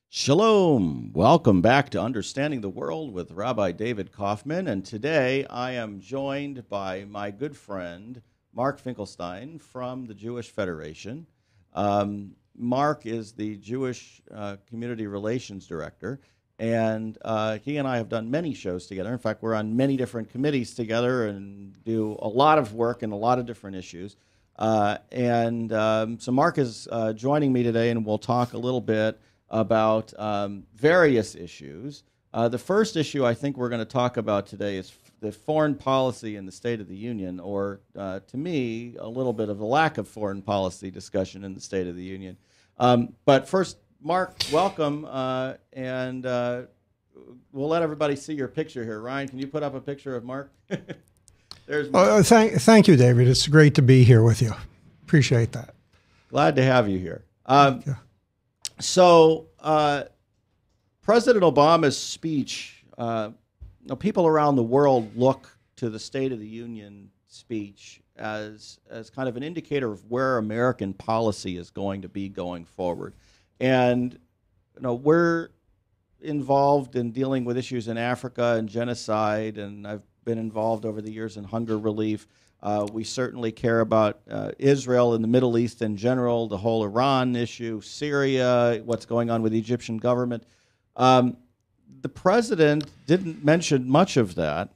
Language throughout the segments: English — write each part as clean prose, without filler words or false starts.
Shalom. Welcome back to Understanding the World with Rabbi David Kaufman. And today I am joined by my good friend, Mark Finkelstein from the Jewish Federation. Mark is the Jewish Community Relations Director, and he and I have done many shows together. In fact, we're on many different committees together and do a lot of work in a lot of different issues. So Mark is joining me today, and we'll talk a little bit about various issues. The first issue I think we're going to talk about today is the foreign policy in the State of the Union, or to me, a little bit of the lack of foreign policy discussion in the State of the Union. But first, Mark, welcome, and we'll let everybody see your picture here. Ryan, can you put up a picture of Mark? There's Mark. Thank you, David. It's great to be here with you. Appreciate that. Glad to have you here. Thank you. So, President Obama's speech, people around the world look to the State of the Union speech as kind of an indicator of where American policy is going to be going forward. And, we're involved in dealing with issues in Africa and genocide, and I've been involved over the years in hunger relief. We certainly care about Israel and the Middle East in general, the whole Iran issue, Syria, what's going on with the Egyptian government. The president didn't mention much of that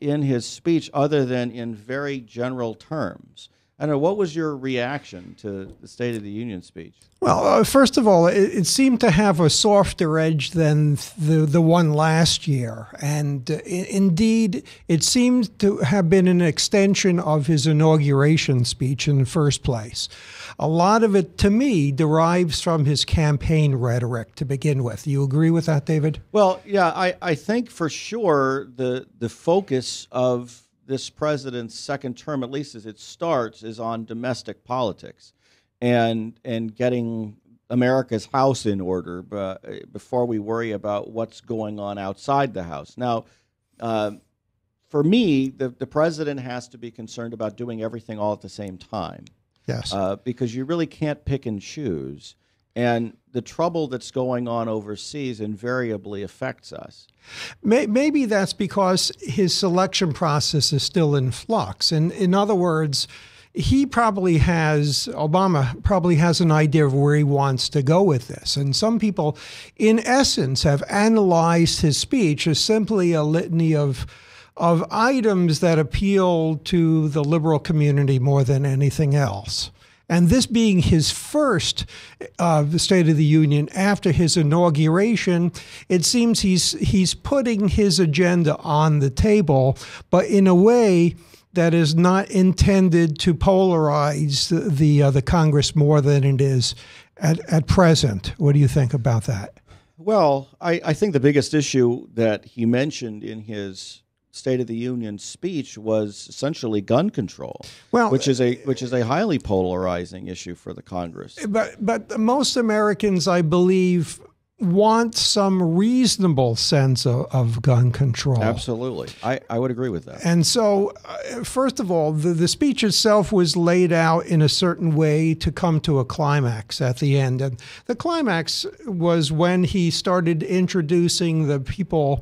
in his speech other than in very general terms. I don't know, what was your reaction to the State of the Union speech? Well, first of all, it seemed to have a softer edge than the one last year. And indeed, it seemed to have been an extension of his inauguration speech in the first place. A lot of it, to me, derives from his campaign rhetoric to begin with. You agree with that, David? Well, yeah, I think for sure the focus of this president's second term, at least as it starts, is on domestic politics and getting America's house in order before we worry about what's going on outside the house. Now, for me, the president has to be concerned about doing everything all at the same time. Yes. Because you really can't pick and choose. And the trouble that's going on overseas invariably affects us. Maybe that's because his selection process is still in flux. And in other words, Obama probably has an idea of where he wants to go with this. And some people, in essence, have analyzed his speech as simply a litany of items that appeal to the liberal community more than anything else. And this being his first State of the Union after his inauguration, it seems he's putting his agenda on the table, but in a way that is not intended to polarize the Congress more than it is at present. What do you think about that? Well, I think the biggest issue that he mentioned in his State of the Union speech was essentially gun control, which is a highly polarizing issue for the Congress. But most Americans, I believe, want some reasonable sense of gun control. Absolutely. I would agree with that. And so, first of all, the speech itself was laid out in a certain way to come to a climax at the end. And the climax was when he started introducing the people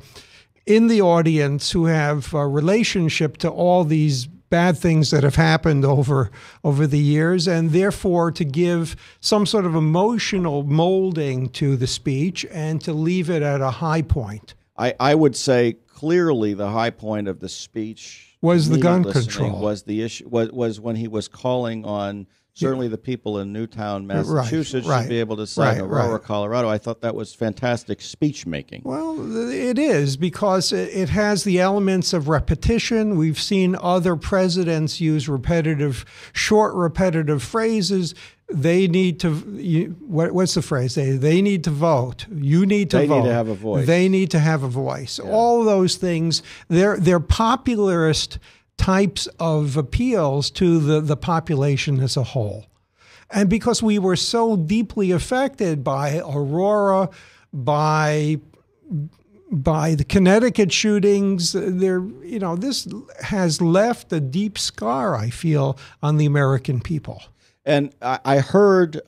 in the audience who have a relationship to all these bad things that have happened over the years, and therefore to give some sort of emotional molding to the speech and to leave it at a high point. I would say clearly the high point of the speech was the gun control. Was the issue was when he was calling on certainly the people in Newtown, Massachusetts, should be able to sign Aurora, Colorado. I thought that was fantastic speech making. Well, it is, because it has the elements of repetition. We've seen other presidents use short repetitive phrases. They need to, what's the phrase? They need to vote. You need to vote. They need to have a voice. They need to have a voice. Yeah. All those things, they're popularist types of appeals to the population as a whole. And because we were so deeply affected by Aurora, by the Connecticut shootings, this has left a deep scar, I feel, on the American people. And I heard,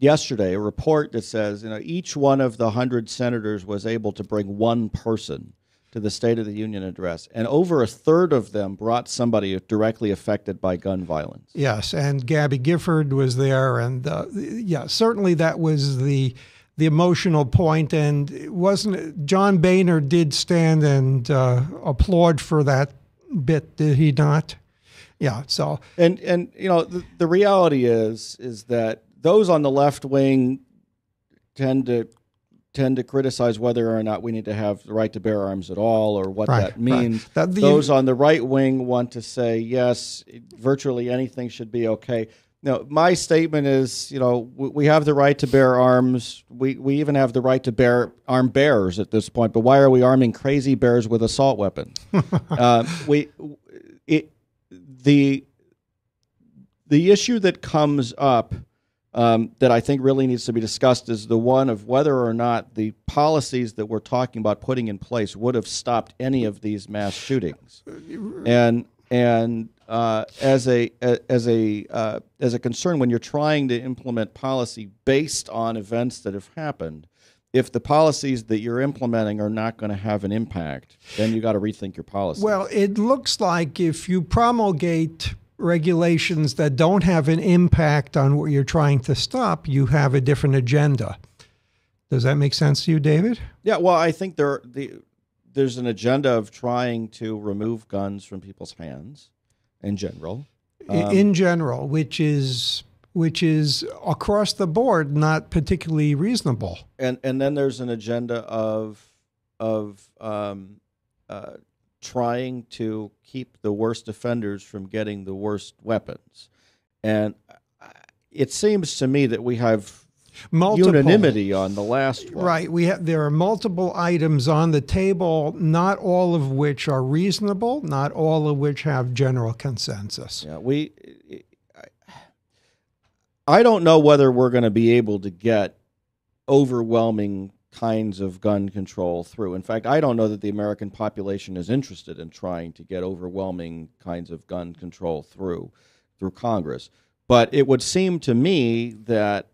yesterday a report that says each one of the 100 senators was able to bring one person to the State of the Union address, and over a third of them brought somebody directly affected by gun violence. Yes, and Gabby Gifford was there, and yeah, certainly that was the emotional point. And it wasn't John Boehner did stand and applaud for that bit, did he not? Yeah. So and the reality is that those on the left wing tend to criticize whether or not we need to have the right to bear arms at all, or what that means. Right. Those on the right wing want to say, yes, virtually anything should be okay. No, my statement is, we have the right to bear arms. We even have the right to arm bears at this point. But why are we arming crazy bears with assault weapons? The issue that comes up that I think really needs to be discussed is the one of whether or not the policies that we're talking about putting in place would have stopped any of these mass shootings. And as a concern, when you're trying to implement policy based on events that have happened, if the policies that you're implementing are not going to have an impact, then you got to rethink your policy. Well, it looks like if you promulgate regulations that don't have an impact on what you're trying to stop, you have a different agenda. Does that make sense to you, David? Yeah, well, I think there's an agenda of trying to remove guns from people's hands in general. In general, which is across the board not particularly reasonable. And then there's an agenda of trying to keep the worst offenders from getting the worst weapons. And it seems to me that we have unanimity on the last one. Right. There are multiple items on the table, not all of which are reasonable, not all of which have general consensus. Yeah, I don't know whether we're going to be able to get overwhelming kinds of gun control through. In fact, I don't know that the American population is interested in trying to get overwhelming kinds of gun control through Congress. But it would seem to me that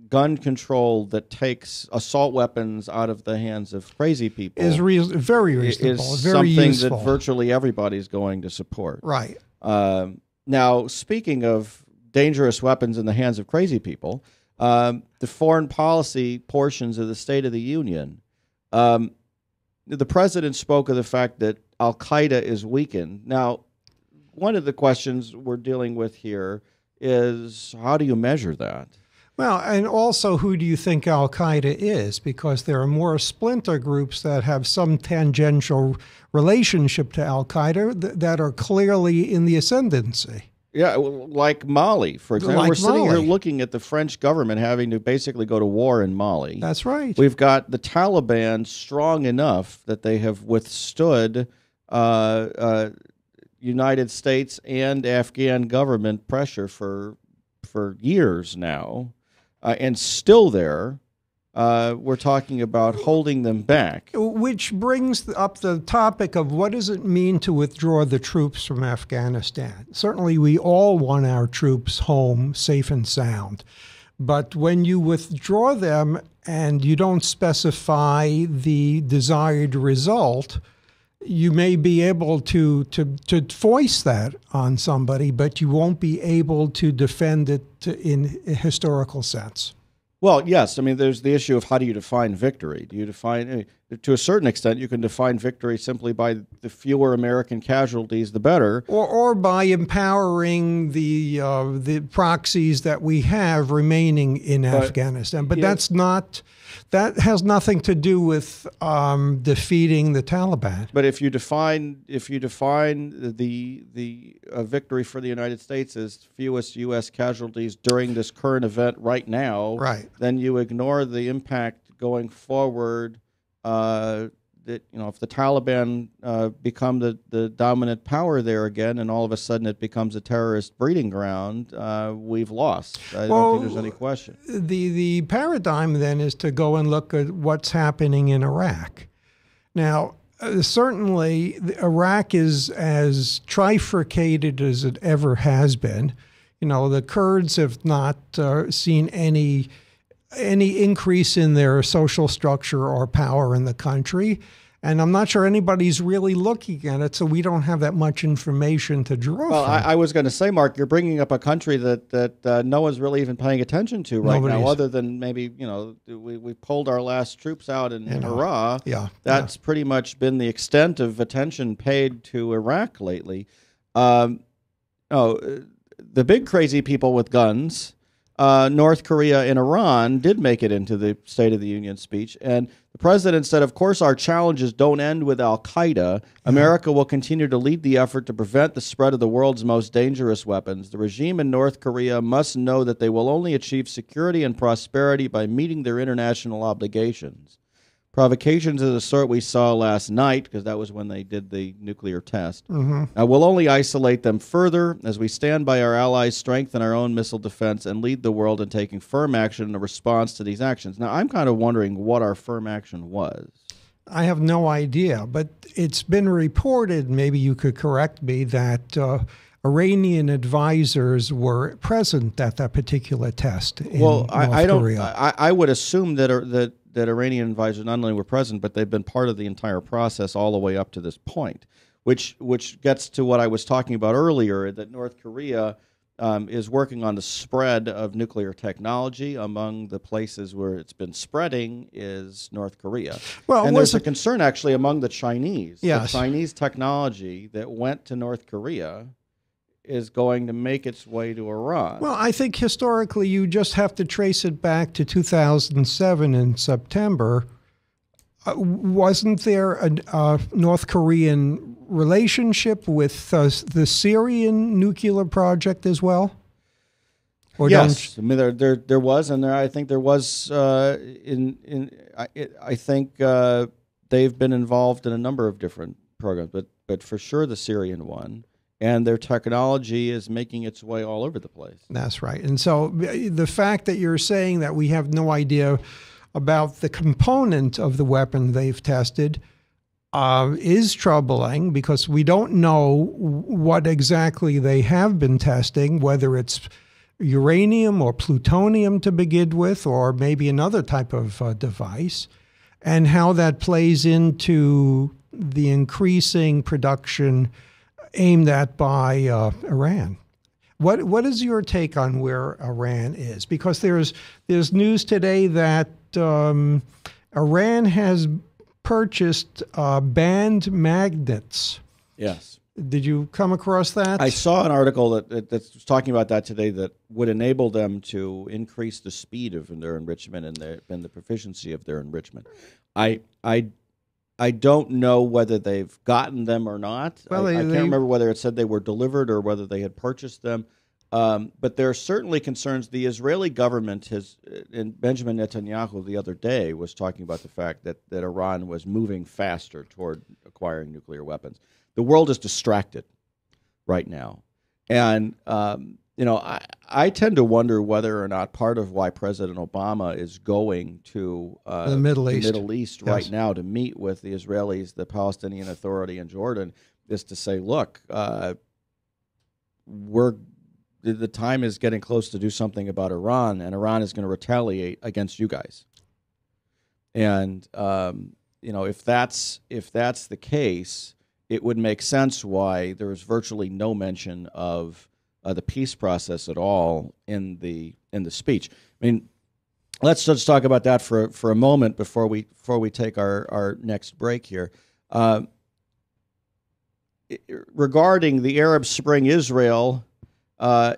gun control that takes assault weapons out of the hands of crazy people is very reasonable, is very something useful. That virtually everybody's going to support. Right. Now, speaking of dangerous weapons in the hands of crazy people, the foreign policy portions of the State of the Union, the president spoke of the fact that Al-Qaeda is weakened. Now, one of the questions we're dealing with here is, how do you measure that? Well, and also, who do you think Al-Qaeda is? Because there are more splinter groups that have some tangential relationship to Al-Qaeda that are clearly in the ascendancy. Yeah, like Mali, for example. We're sitting here looking at the French government having to basically go to war in Mali. That's right. We've got the Taliban strong enough that they have withstood United States and Afghan government pressure for years now, and still there. We're talking about holding them back. Which brings up the topic of what does it mean to withdraw the troops from Afghanistan? Certainly we all want our troops home safe and sound. But when you withdraw them and you don't specify the desired result, you may be able to voice that on somebody, but you won't be able to defend it in a historical sense. Well, yes. I mean, there's the issue of how do you define victory? Do you define, to a certain extent, you can define victory simply by the fewer American casualties, the better. Or by empowering the proxies that we have remaining in Afghanistan. But that has nothing to do with defeating the Taliban. But if you define the victory for the United States as fewest U.S. casualties during this current event right now, right, then you ignore the impact going forward. That if the Taliban become the dominant power there again, and all of a sudden it becomes a terrorist breeding ground, we've lost. I don't think there's any question. The paradigm then is to go and look at what's happening in Iraq. Now, certainly Iraq is as trifurcated as it ever has been. The Kurds have not seen any any increase in their social structure or power in the country. And I'm not sure anybody's really looking at it, so we don't have that much information to draw Well, from. I was going to say, Mark, you're bringing up a country that no one's really even paying attention to right now, other than maybe, we pulled our last troops out in Iraq. Yeah, That's pretty much been the extent of attention paid to Iraq lately. The big crazy people with guns, North Korea and Iran, did make it into the State of the Union speech. And the president said, of course, our challenges don't end with al-Qaeda. America will continue to lead the effort to prevent the spread of the world's most dangerous weapons. The regime in North Korea must know that they will only achieve security and prosperity by meeting their international obligations. Provocations of the sort we saw last night, because that was when they did the nuclear test, will only isolate them further as we stand by our allies, strengthen our own missile defense, and lead the world in taking firm action in response to these actions. Now, I'm kind of wondering what our firm action was. I have no idea, but it's been reported, maybe you could correct me, that Iranian advisors were present at that particular test in North Korea. I would assume that Iranian advisors not only were present, but they've been part of the entire process all the way up to this point, which gets to what I was talking about earlier, that North Korea is working on the spread of nuclear technology. Among the places where it's been spreading is North Korea. Well, and there's a concern actually among the Chinese. Yes. The Chinese technology that went to North Korea is going to make its way to Iran. Well, I think historically you just have to trace it back to 2007 in September. Wasn't there a North Korean relationship with the Syrian nuclear project as well? Or yes, I mean there was, and I think there was. I think they've been involved in a number of different programs, but for sure the Syrian one. And their technology is making its way all over the place. That's right. And so the fact that you're saying that we have no idea about the component of the weapon they've tested is troubling, because we don't know what exactly they have been testing, whether it's uranium or plutonium to begin with, or maybe another type of device, and how that plays into the increasing production aimed at by Iran. What is your take on where Iran is? Because there's news today that Iran has purchased band magnets. Yes. Did you come across that? I saw an article that's talking about that today, that would enable them to increase the speed of their enrichment and the proficiency of their enrichment. I don't know whether they've gotten them or not. Well, I can't remember whether it said they were delivered or whether they had purchased them. But there are certainly concerns. The Israeli government has, and Benjamin Netanyahu the other day was talking about the fact that Iran was moving faster toward acquiring nuclear weapons. The world is distracted right now. And, I tend to wonder whether or not part of why President Obama is going to the Middle East right now to meet with the Israelis, the Palestinian Authority, and Jordan is to say, look, the time is getting close to do something about Iran, and Iran is going to retaliate against you guys. And if that's the case, it would make sense why there is virtually no mention of the peace process at all in the speech. I mean, let's just talk about that for a moment before we take our next break here. Regarding the Arab Spring, Israel,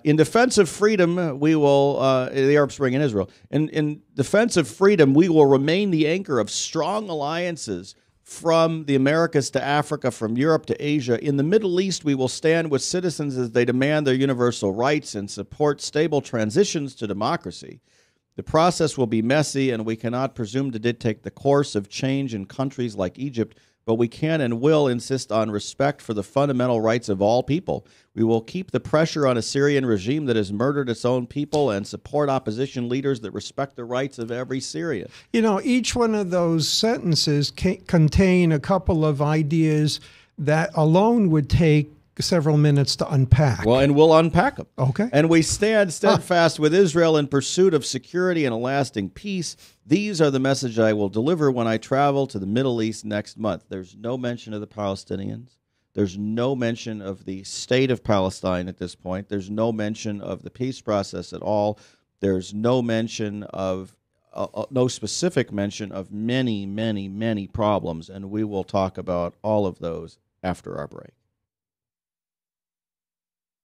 in defense of freedom, we will the Arab Spring in Israel. In defense of freedom, we will remain the anchor of strong alliances from the Americas to Africa, from Europe to Asia. In the Middle East, we will stand with citizens as they demand their universal rights and support stable transitions to democracy. The process will be messy, and we cannot presume to dictate the course of change in countries like Egypt, but we can and will insist on respect for the fundamental rights of all people. We will keep the pressure on a Syrian regime that has murdered its own people and support opposition leaders that respect the rights of every Syrian. Each one of those sentences contain a couple of ideas that alone would take several minutes to unpack. Well, and we'll unpack them. Okay. And we stand steadfast with Israel in pursuit of security and a lasting peace. These are the message I will deliver when I travel to the Middle East next month. There's no mention of the Palestinians. There's no mention of the state of Palestine at this point. There's no mention of the peace process at all. There's no mention of no specific mention of many, many, many problems, and we will talk about all of those after our break.